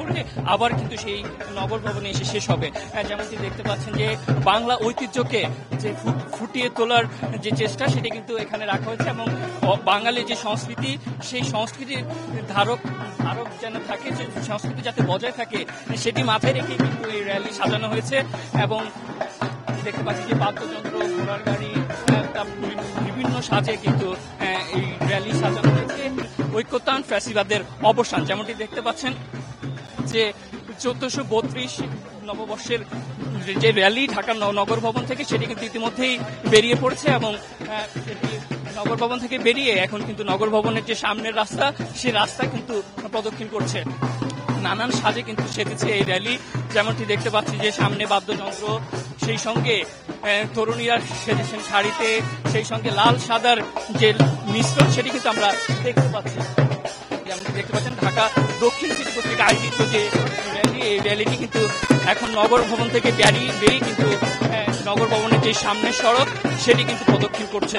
করে আবার কিন্তু সেই নগর ভবনে এসে শেষ হবে। যেমনটি দেখতে পাচ্ছেন যে বাংলা ঐতিহ্যকে যে ফুটিয়ে তোলার যে চেষ্টা সেটি কিন্তু এখানে রাখা হয়েছে এবং বাঙালির যে সংস্কৃতি সেই সংস্কৃতির ধারক যেন থাকে, যে সংস্কৃতি যাতে বজায় থাকে সেটি মাথায় রেখে কিন্তু এই র্যালি সাজানো হয়েছে। এবং দেখতে পাচ্ছি যে বাদ্যযন্ত্র, ঘোড়ার গাড়ি, বিভিন্ন সাজে কিন্তু এই র্যালি সাজানো হয়েছে। ঐক্যতান ফ্যাসিবাদের অবসান, যেমনটি দেখতে পাচ্ছেন যে 1432 নববর্ষের যে র্যালি ঢাকা নগর ভবন থেকে সেটি কিন্তু ইতিমধ্যেই বেরিয়ে পড়েছে এবং সেটি নগর ভবন থেকে বেরিয়ে এখন কিন্তু নগর ভবনের যে সামনের রাস্তা সেই রাস্তা কিন্তু প্রদক্ষিণ করছে। নানান সাজে কিন্তু সেজেছে এই র্যালি, যেমনটি দেখতে পাচ্ছি যে সামনে বাদ্যযন্ত্র, সেই সঙ্গে তরুণীরা সেজেছেন শাড়িতে, সেই সঙ্গে লাল সাদার যে মিশ্রণ সেটি কিন্তু আমরা দেখতে পাচ্ছি। যেমন দেখতে পাচ্ছেন ঢাকা দক্ষিণ সিটি কর্তৃক আয়োজিত যে র্যালি, এই র্যালিটি কিন্তু এখন নগর ভবন থেকে বেরিয়ে কিন্তু নগর ভবনের যে সামনের সড়ক সেটি কিন্তু প্রদক্ষিণ করছে।